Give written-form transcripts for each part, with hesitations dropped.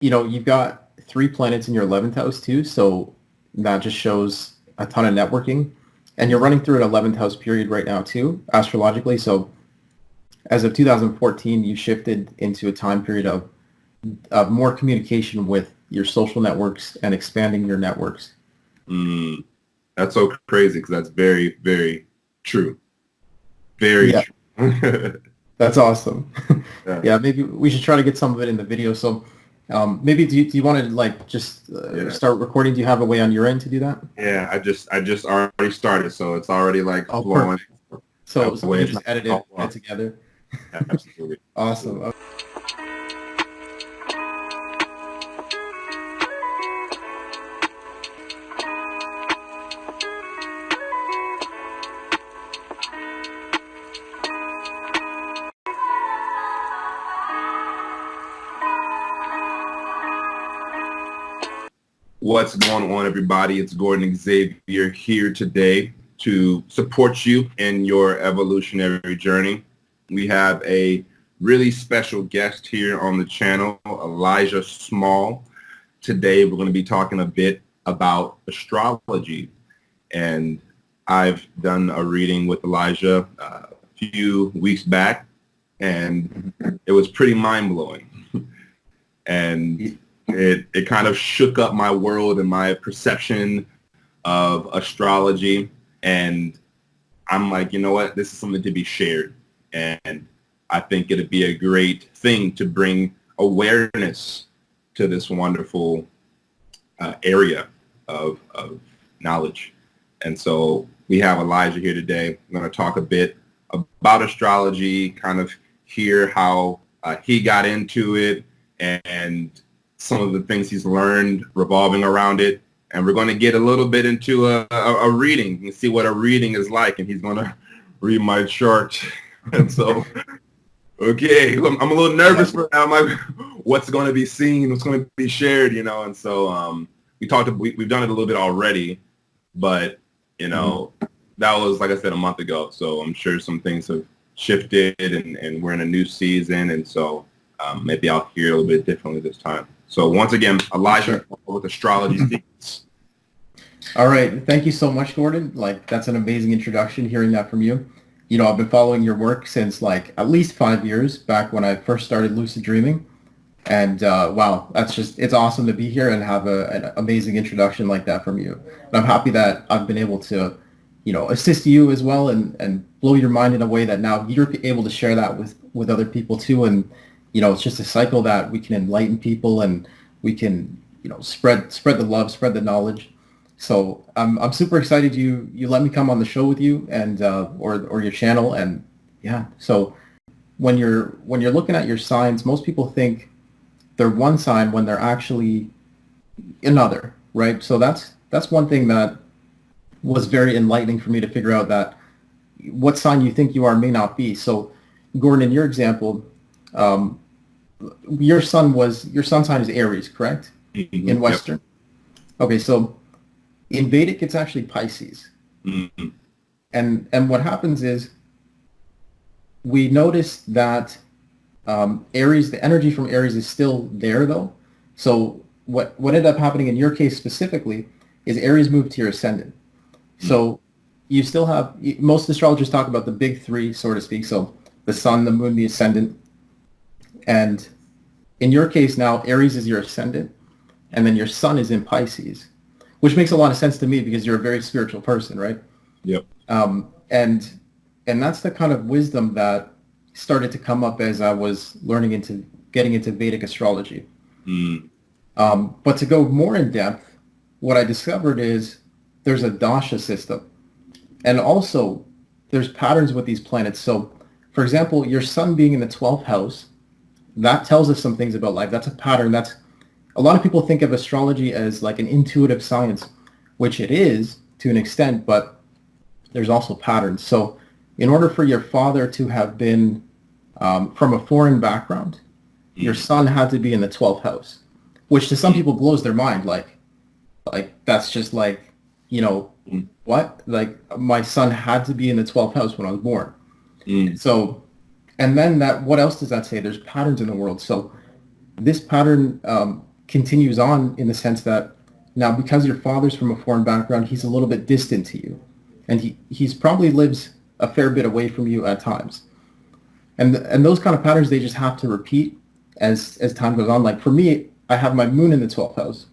you've got 3 planets in your 11th house too, so that just shows a ton of networking. And you're running through an 11th house period right now too, astrologically. So as of 2014, you shifted into a time period of more communication with your social networks and expanding your networks. That's so crazy because that's very, very true. Very true. That's awesome. Yeah. Yeah, maybe we should try to get some of it in the video. So maybe do you want to like just start recording? Do you have a way on your end to do that? Yeah, I just already started, so it's already like flowing. So we can just edit it together. Absolutely. Awesome. What's going on, everybody? It's Gordon Xavier here today to support you in your evolutionary journey. We have a really special guest here on the channel, Elijah Small. Today, we're going to be talking a bit about astrology. And I've done a reading with Elijah a few weeks back, and it was pretty mind-blowing. And it kind of shook up my world and my perception of astrology. And I'm like, you know what? This is something to be shared. And I think it'd be a great thing to bring awareness to this wonderful area of knowledge. And so we have Elijah here today. We're going to talk a bit about astrology, kind of hear how he got into it and some of the things he's learned revolving around it. And we're going to get a little bit into a reading and see what a reading is like. And he's going to read my chart. And so, okay, I'm a little nervous for now. I'm like, what's going to be seen? What's going to be shared? And so we've done it a little bit already, but, that was, like I said, a month ago. So I'm sure some things have shifted and we're in a new season. And so maybe I'll hear it a little bit differently this time. So once again, Elijah with Astrology. All right. Thank you so much, Gordon. Like, that's an amazing introduction, hearing that from you. I've been following your work since like at least 5 years back when I first started lucid dreaming. And wow, it's awesome to be here and have an amazing introduction like that from you. And I'm happy that I've been able to, assist you as well and blow your mind in a way that now you're able to share that with other people too. And it's just a cycle that we can enlighten people and we can, spread the love, spread the knowledge. So I'm super excited you let me come on the show with you and or your channel. And yeah, so when you're looking at your signs, most people think they're one sign when they're actually another, right? So that's one thing that was very enlightening for me to figure out, that what sign you think you are may not be. So Gordon, in your example, your sun sign is Aries, correct? Mm-hmm. In Western. Yep. Okay, so in Vedic it's actually Pisces. Mm-hmm. And what happens is we notice that Aries, the energy from Aries is still there though. So what ended up happening in your case specifically is Aries moved to your ascendant. Mm-hmm. So you still have, most astrologers talk about the big three, so to speak. So the sun, the moon, the ascendant. And in your case now, Aries is your ascendant, and then your sun is in Pisces, which makes a lot of sense to me because you're a very spiritual person, right? Yep. And that's the kind of wisdom that started to come up as I was getting into Vedic astrology. Mm. But to go more in depth, what I discovered is there's a dasha system, and also there's patterns with these planets. So, for example, your sun being in the 12th house, that tells us some things about life. That's a pattern. That's a lot of people think of astrology as like an intuitive science, which it is to an extent, but there's also patterns. So in order for your father to have been from a foreign background, your son had to be in the 12th house, which to some people blows their mind. Like that's just like, what? Like my son had to be in the 12th house when I was born. So, and then what else does that say? There's patterns in the world. So this pattern continues on in the sense that now because your father's from a foreign background, he's a little bit distant to you, and he's probably lives a fair bit away from you at times. And those kind of patterns, they just have to repeat as time goes on. Like for me, I have my moon in the 12th house.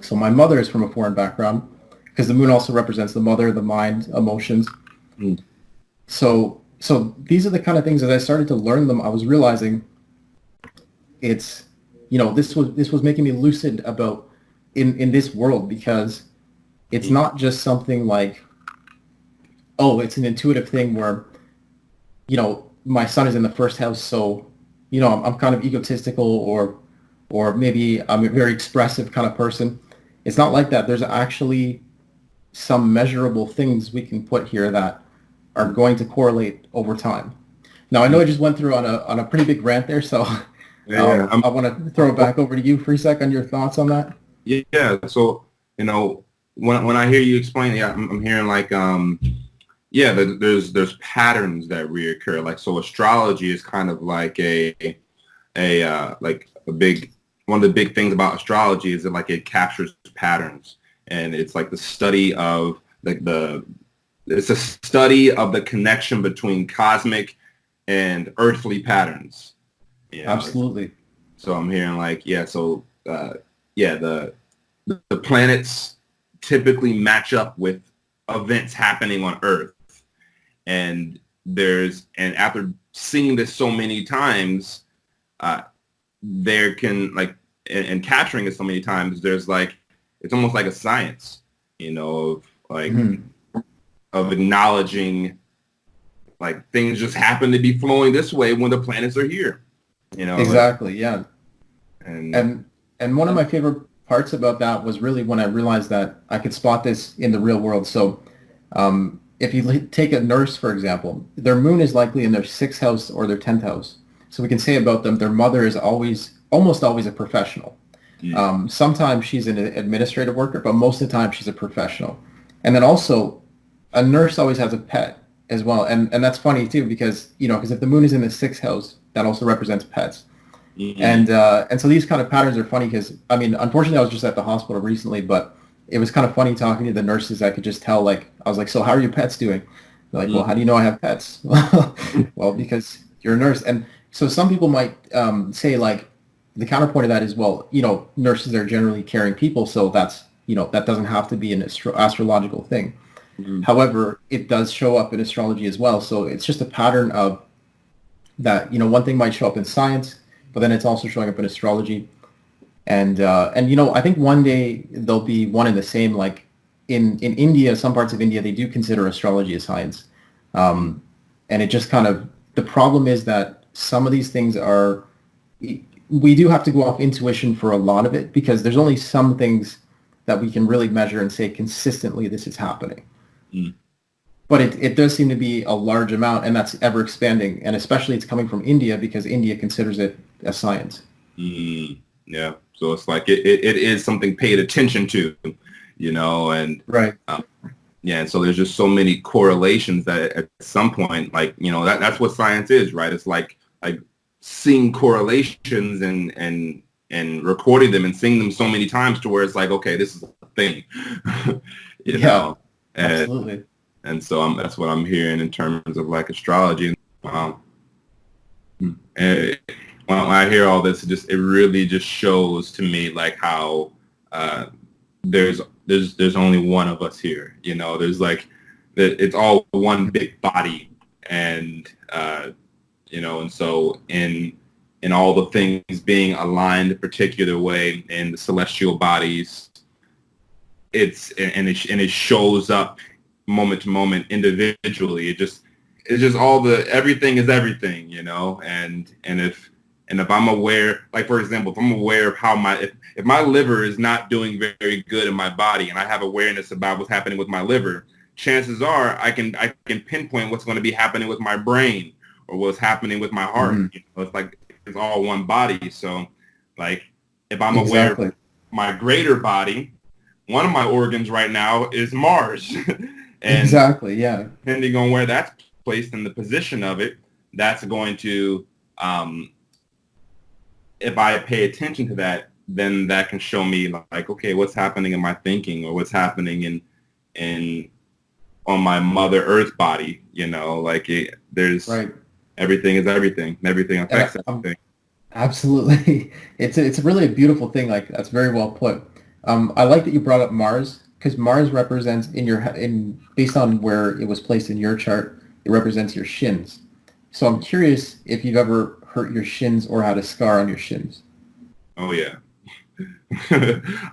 So my mother is from a foreign background because the moon also represents the mother, the mind, emotions. Mm. So these are the kind of things as I started to learn them, I was realizing it's, this was making me lucid about in this world, because it's not just something like, oh, it's an intuitive thing where, my son is in the first house, so, I'm kind of egotistical, or maybe I'm a very expressive kind of person. It's not like that. There's actually some measurable things we can put here that are going to correlate over time. Now, I know I just went through on a pretty big rant there, so Yeah, I want to throw it back over to you for a sec on your thoughts on that. yeah. So, when I hear you explain, yeah, I'm hearing like, yeah, there's patterns that reoccur. Like, so astrology is kind of like like a big, one of the big things about astrology is that like it captures patterns, and it's like the study of it's a study of the connection between cosmic and earthly patterns. Absolutely. So I'm hearing like, yeah, so yeah, the planets typically match up with events happening on Earth. And after seeing this so many times, there can like, and capturing it so many times, there's like, it's almost like a science, of like, of acknowledging like things just happen to be flowing this way when the planets are here, Exactly. Yeah. and And one of my favorite parts about that was really when I realized that I could spot this in the real world. So, if you take a nurse, for example, their moon is likely in their 6th house or their 10th house. So we can say about them, their mother is almost always a professional. Sometimes she's an administrative worker, but most of the time she's a professional. And then also, a nurse always has a pet as well. And that's funny too, because, because if the moon is in the 6th house, that also represents pets. And so these kind of patterns are funny because, I mean, unfortunately, I was just at the hospital recently, but it was kind of funny talking to the nurses. I could just tell, like, I was like, so how are your pets doing? They're like, well, how do you know I have pets? Well, because you're a nurse. And so some people might say, like, the counterpoint of that is, well, nurses are generally caring people, so that's, that doesn't have to be an astrological thing. However, it does show up in astrology as well. So it's just a pattern of that, one thing might show up in science, but then it's also showing up in astrology. And I think one day they'll be one and the same. Like in India, some parts of India, they do consider astrology a science. And it just kind of, the problem is that some of these things we do have to go off intuition for a lot of it, because there's only some things that we can really measure and say consistently this is happening. But it does seem to be a large amount, and that's ever expanding. And especially it's coming from India, because India considers it a science. Yeah. So it's like it is something paid attention to, and right. Yeah. And so there's just so many correlations that at some point, like, that's what science is, right? It's like seeing correlations and recording them and seeing them so many times to where it's like, okay, this is a thing, know? Absolutely. And so that's what I'm hearing in terms of like astrology. And when I hear all this, it really just shows to me like how there's only one of us here. There's like it's all one big body, and and so in all the things being aligned a particular way in the celestial bodies, it shows up moment to moment individually. It's just everything is everything, and if I'm aware, like for example, if I'm aware of how if my liver is not doing very good in my body, and I have awareness about what's happening with my liver, chances are I can pinpoint what's going to be happening with my brain or what's happening with my heart. It's like it's all one body. So like if I'm aware of my greater body, one of my organs right now is Mars. And depending on where that's placed in the position of it, that's going to, if I pay attention to that, then that can show me like, okay, what's happening in my thinking, or what's happening in on my Mother Earth body. Like there's Right. everything is everything. Everything And affects everything. absolutely, it's really a beautiful thing. Like that's very well put. I like that you brought up Mars because Mars represents in based on where it was placed in your chart, it represents your shins. So I'm curious if you've ever hurt your shins or had a scar on your shins. Oh yeah.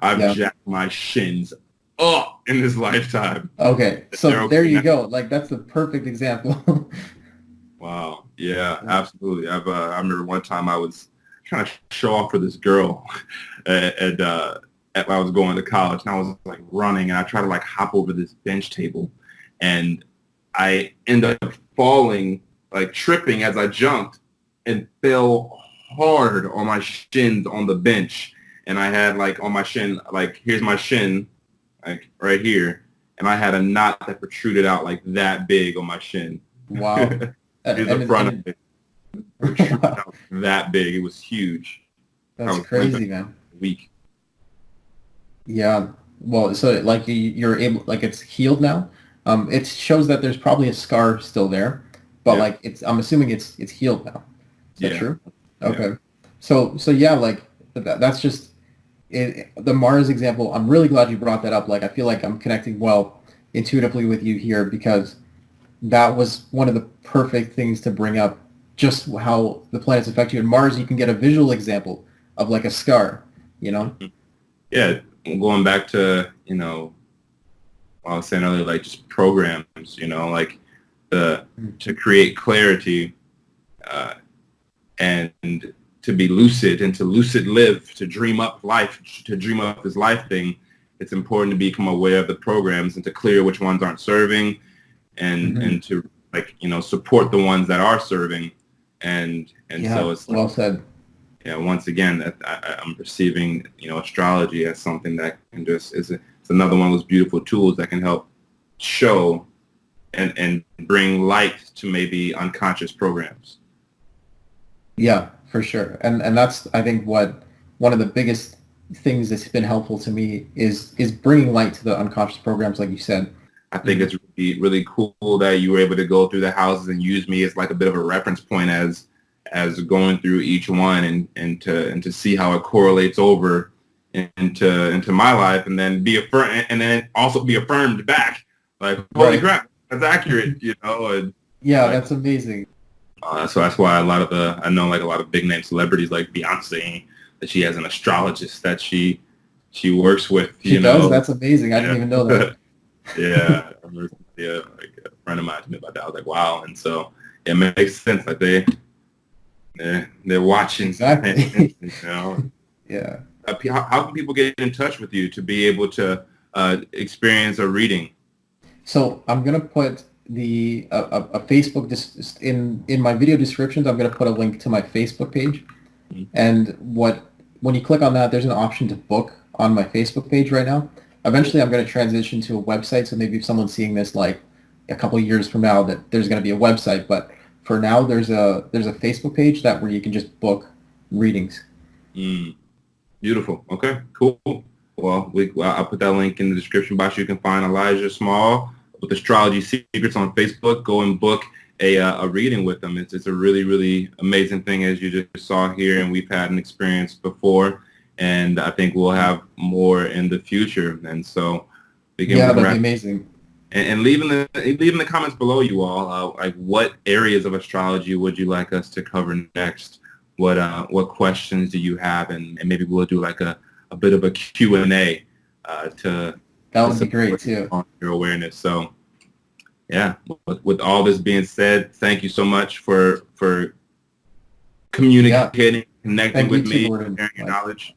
I've Yeah. jacked my shins up in this lifetime. Okay. So They're there okay you now. go. Like that's the perfect example. Wow. Yeah, absolutely. I remember one time I was trying to show off for this girl and I was going to college, and I was like running, and I tried to like hop over this bench table, and I ended up falling, like tripping as I jumped, and fell hard on my shins on the bench. And I had like on my shin, like here's my shin, like right here, and I had a knot that protruded out like that big on my shin. Wow. Here's the front of it, protruded Wow. out that big. It was huge. I That's was limping crazy, man. a week. Yeah. Well, so like you're able, like it's healed now. It shows that there's probably a scar still there, but Yeah, like I'm assuming it's healed now. Is that yeah, true? yeah. Okay. So yeah, like that's just the Mars example. I'm really glad you brought that up. Like I feel like I'm connecting well intuitively with you here because that was one of the perfect things to bring up. Just how the planets affect you. In Mars, you can get a visual example of like a scar. You know? Mhm. Yeah, going back to, what I was saying earlier, like just programs, like the to create clarity uh, and to be lucid and to lucid live, to dream up life, to dream up this life thing. It's important to become aware of the programs and to clear which ones aren't serving, Mm-hmm. and to like support the ones that are serving, and so Yeah. it's like, Well said. once again, that I'm perceiving, astrology as something that can just it's another one of those beautiful tools that can help show and bring light to maybe unconscious programs. Yeah, for sure. And that's I think what one of the biggest things that's been helpful to me is bringing light to the unconscious programs, like you said. I You think know. it's really, really cool that you were able to go through the houses and use me as like a bit of a reference point as going through each one and to see how it correlates over into my life, and then be affirmed, and then also be affirmed back. Like, holy Right. crap, that's accurate, and Yeah, like that's amazing. so that's why I know like a lot of big name celebrities like Beyonce, that she has an astrologist that she works with, She does? That's amazing. I didn't yeah. even know that. Yeah, I remember, yeah, like a friend of mine told me about that. I was like, wow. And so it makes sense. Like they're watching, paying Exactly. attention. Yeah. How can people get in touch with you to be able to experience a reading? So I'm gonna put a Facebook in my video descriptions. I'm gonna put a link to my Facebook page, Mhm. and when you click on that, there's an option to book on my Facebook page right now. Cool. Eventually, I'm gonna transition to a website. So maybe if someone's seeing this like a couple of years from now, that there's gonna be a website. But for now, there's a Facebook page that where you can just book readings. Mm, beautiful. Okay, cool. Well, I'll put that link in the description box. You can find Elijah Small with Astrology Secrets on Facebook. Go and book a reading with them. It's a really, really amazing thing, as you just saw here, and we've had an experience before, and I think we'll have more in the future. And so Yeah, we can that'd be wrap, amazing. and leave in the comments below, you all, like what areas of astrology would you like us to cover next? What questions do you have, and maybe we'll do like a bit of a Q&A to That would be great support too. on your awareness. So yeah, with all this being said, thank you so much for Yeah. communicating, connecting Thank you with too, me, Gordon. sharing your Like, knowledge.